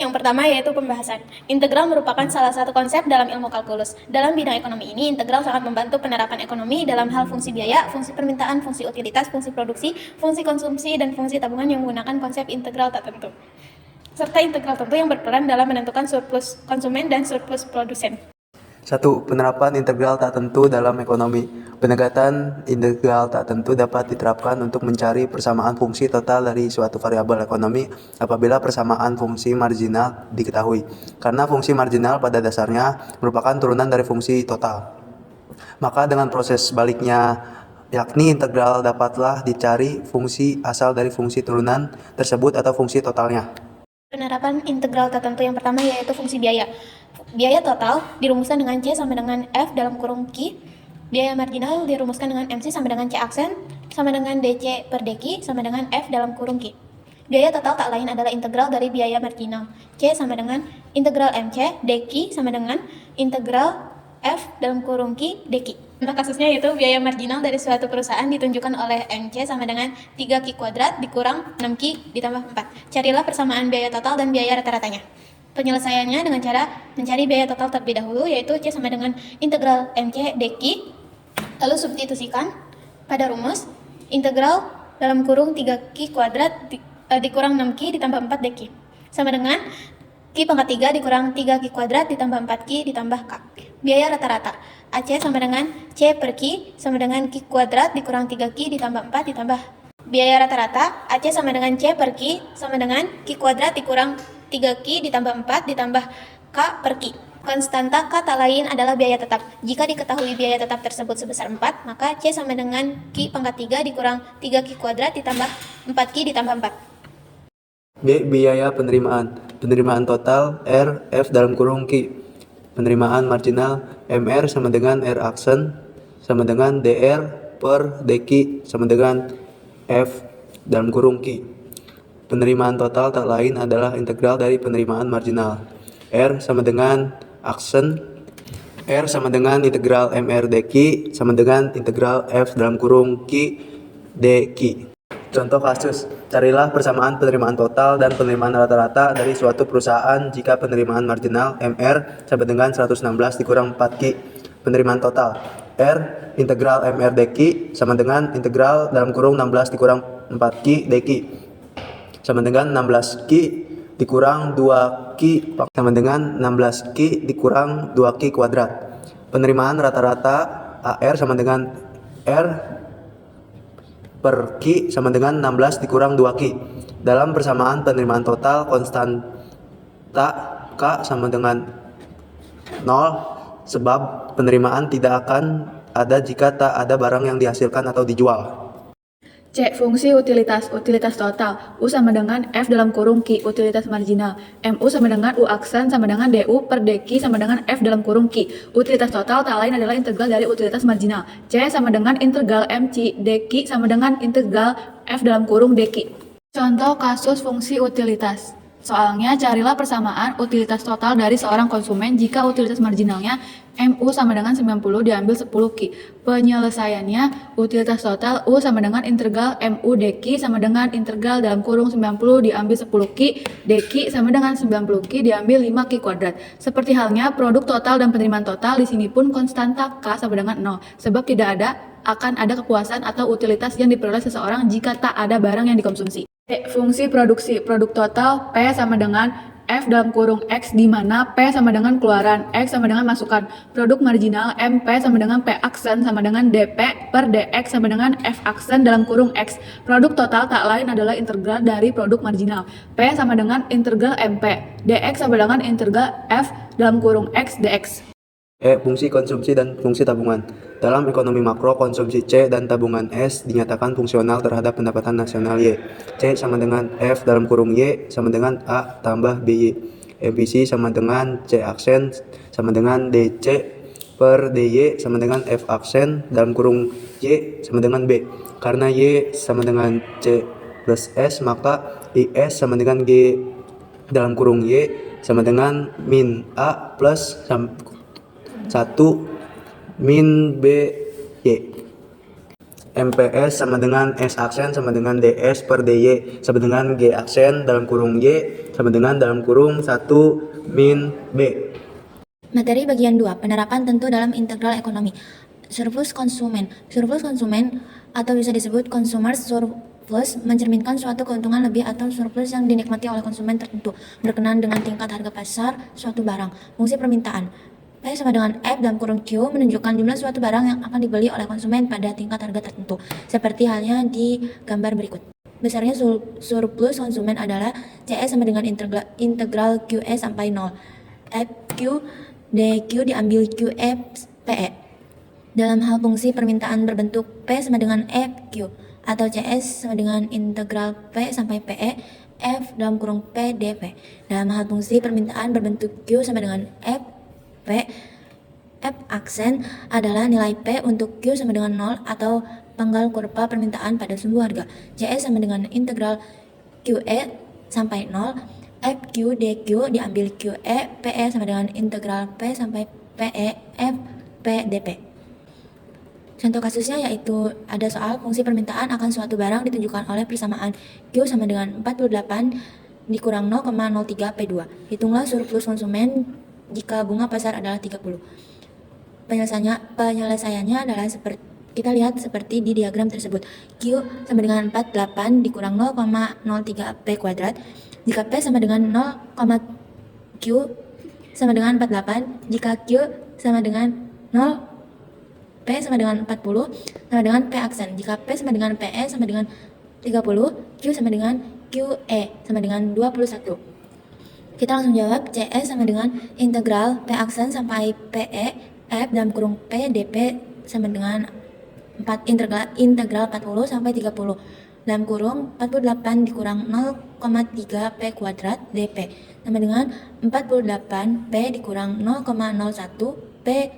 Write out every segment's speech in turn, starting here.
Yang pertama yaitu pembahasan. Integral merupakan salah satu konsep dalam ilmu kalkulus. Dalam bidang ekonomi ini, integral sangat membantu penerapan ekonomi dalam hal fungsi biaya, fungsi permintaan, fungsi utilitas, fungsi produksi, fungsi konsumsi, dan fungsi tabungan yang menggunakan konsep integral tak tentu. Serta integral tentu yang berperan dalam menentukan surplus konsumen dan surplus produsen. 1. Penerapan integral tak tentu dalam ekonomi. Pendekatan integral tak tentu dapat diterapkan untuk mencari persamaan fungsi total dari suatu variabel ekonomi apabila persamaan fungsi marginal diketahui, karena fungsi marginal pada dasarnya merupakan turunan dari fungsi total. Maka dengan proses baliknya, yakni integral dapatlah dicari fungsi asal dari fungsi turunan tersebut atau fungsi totalnya. Penerapan integral tertentu yang pertama yaitu fungsi biaya. Biaya total dirumuskan dengan C sama dengan F dalam kurung Q. Biaya marginal dirumuskan dengan MC sama dengan C aksen sama dengan DC per DQ sama dengan F dalam kurung Q. Biaya total tak lain adalah integral dari biaya marginal. C sama dengan integral MC, DQ sama dengan integral F dalam kurung Q DQ. Contoh kasusnya yaitu biaya marginal dari suatu perusahaan ditunjukkan oleh MC sama dengan 3Q kuadrat dikurang 6Q ditambah 4. Carilah persamaan biaya total dan biaya rata-ratanya. Penyelesaiannya dengan cara mencari biaya total terlebih dahulu, yaitu C sama dengan integral MC DQ, lalu substitusikan pada rumus integral dalam kurung 3Q kuadrat dikurang 6Q ditambah 4 DQ sama dengan Q pangkat 3 dikurang 3Q kuadrat ditambah 4Q ditambah K. Biaya rata-rata AC sama dengan C per Q sama dengan Q kuadrat dikurang 3Q ditambah 4 ditambah biaya rata-rata AC sama dengan C per Q sama dengan Q kuadrat dikurang 3Q ditambah 4 ditambah K per Q. Konstanta K tak lain adalah biaya tetap. Jika diketahui biaya tetap tersebut sebesar 4, maka C sama dengan Q pangkat 3 dikurang 3Q kuadrat ditambah 4Q ditambah 4. B. Biaya penerimaan. Penerimaan total R F dalam kurung Q. Penerimaan marginal MR sama dengan R aksen sama dengan DR per DQ sama dengan F dalam kurung Q. Penerimaan total tak lain adalah integral dari penerimaan marginal. R sama dengan aksen R sama dengan integral MR DQ sama dengan integral F dalam kurung Q DQ. Contoh kasus, carilah persamaan penerimaan total dan penerimaan rata-rata dari suatu perusahaan jika penerimaan marginal MR sama dengan 116 dikurang 4Q. Penerimaan total R integral MR DQ sama dengan integral dalam kurung 16 dikurang 4Q DQ sama dengan 16Q dikurang 2Q sama dengan 16Q dikurang 2Q kuadrat. Penerimaan rata-rata AR sama dengan R per Q sama dengan 16 dikurang 2Q. Dalam persamaan penerimaan total, konstanta K sama dengan 0, sebab penerimaan tidak akan ada jika tak ada barang yang dihasilkan atau dijual. C. Fungsi utilitas. Utilitas total. U sama dengan F dalam kurung Q. Utilitas marginal. MU sama dengan U aksen sama dengan DU per DQ sama dengan F dalam kurung Q. Utilitas total tak lain adalah integral dari utilitas marginal. C sama dengan integral MC DQ sama dengan integral F dalam kurung DQ. Contoh kasus fungsi utilitas. Soalnya, carilah persamaan utilitas total dari seorang konsumen jika utilitas marginalnya MU sama dengan 90 diambil 10Q. Penyelesaiannya, utilitas total U sama dengan integral MU DQ sama dengan integral dalam kurung 90 diambil 10Q, DQ sama dengan 90Q diambil 5Q kuadrat. Seperti halnya produk total dan penerimaan total, di sini pun konstanta K sama dengan 0, sebab tidak akan ada kepuasan atau utilitas yang diperoleh seseorang jika tak ada barang yang dikonsumsi. Fungsi produksi. Produk total P sama dengan F dalam kurung X, di mana P sama dengan keluaran, X sama dengan masukan. Produk marginal MP sama dengan P aksen sama dengan DP per DX sama dengan F aksen dalam kurung X. Produk total tak lain adalah integral dari produk marginal. P sama dengan integral MP, DX sama dengan integral F dalam kurung X DX. Fungsi konsumsi dan fungsi tabungan. Dalam ekonomi makro, konsumsi C dan tabungan S dinyatakan fungsional terhadap pendapatan nasional Y. C sama dengan F dalam kurung Y sama dengan A tambah BY. MPC sama dengan C aksen sama dengan DC per DY sama dengan F aksen dalam kurung Y sama dengan B. Karena Y sama dengan C plus S, maka IS sama dengan G dalam kurung Y sama dengan min A plus 1 min B Y. MPS sama dengan S aksen sama dengan DS per DY sama dengan G aksen dalam kurung Y sama dengan dalam kurung 1 min B. Materi bagian 2, penerapan tentu dalam integral ekonomi. Surplus konsumen. Surplus konsumen atau bisa disebut consumer surplus mencerminkan suatu keuntungan lebih atau surplus yang dinikmati oleh konsumen tertentu berkenaan dengan tingkat harga pasar suatu barang. Fungsi permintaan. P sama dengan F dalam kurung Q menunjukkan jumlah suatu barang yang akan dibeli oleh konsumen pada tingkat harga tertentu, seperti halnya di gambar berikut. Besarnya surplus konsumen adalah CS sama dengan integral QE sampai 0. FQ DQ diambil QF PE. Dalam hal fungsi permintaan berbentuk P sama dengan FQ atau CS sama dengan integral P sampai PE F dalam kurung P DP. Dalam hal fungsi permintaan berbentuk Q sama dengan F P, F aksen adalah nilai P untuk Q sama dengan 0 atau panggal kurva permintaan pada sumbu harga. CS sama dengan integral QE sampai 0, FQ DQ diambil QE, PE sama dengan integral P sampai PE, F P DP. Contoh kasusnya yaitu ada soal fungsi permintaan akan suatu barang ditunjukkan oleh persamaan Q sama dengan 48 dikurang 0,03 P2. Hitunglah surplus konsumen jika bunga pasar adalah 30. Penyelesaiannya adalah kita lihat seperti di diagram tersebut. Q sama dengan 48 dikurang 0,03 P kuadrat. Jika P sama dengan 0, Q sama dengan 48. Jika Q sama dengan 0, P sama dengan 40 sama dengan P aksen. Jika P sama dengan PE sama dengan 30, Q sama dengan QE sama dengan 21. Kita langsung jawab. CS sama dengan integral P aksen sampai PE F dalam kurung P DP sama dengan integral 40 sampai 30 dalam kurung 48 dikurang 0,3 P kuadrat DP sama dengan 48 P dikurang 0,01 P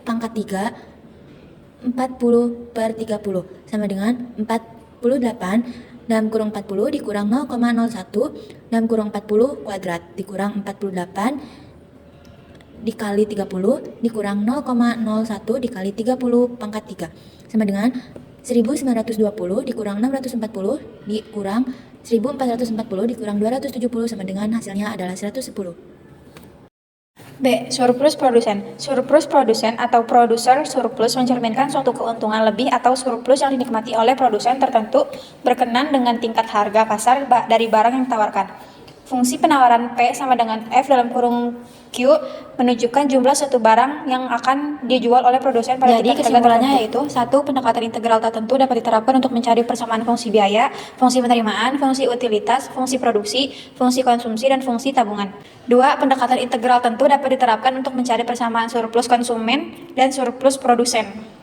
pangkat 3 40 per 30 sama dengan 48 dalam kurung 40 dikurang 0,01 dalam kurung 40 kuadrat dikurang 48 dikali 30 dikurang 0,01 dikali 30 pangkat 3 sama dengan 1920 dikurang 640 dikurang 1440 dikurang 270 sama dengan hasilnya adalah 110. B. Surplus produsen. Surplus produsen atau producer surplus mencerminkan suatu keuntungan lebih atau surplus yang dinikmati oleh produsen tertentu berkenan dengan tingkat harga pasar dari barang yang ditawarkan. Fungsi penawaran P sama dengan F dalam kurung Q menunjukkan jumlah suatu barang yang akan dijual oleh produsen pada Jadi tingkat harga kesimpulannya tertentu. 1. Pendekatan integral tertentu dapat diterapkan untuk mencari persamaan fungsi biaya, fungsi penerimaan, fungsi utilitas, fungsi produksi, fungsi konsumsi, dan fungsi tabungan. 2. Pendekatan integral tentu dapat diterapkan untuk mencari persamaan surplus konsumen dan surplus produsen.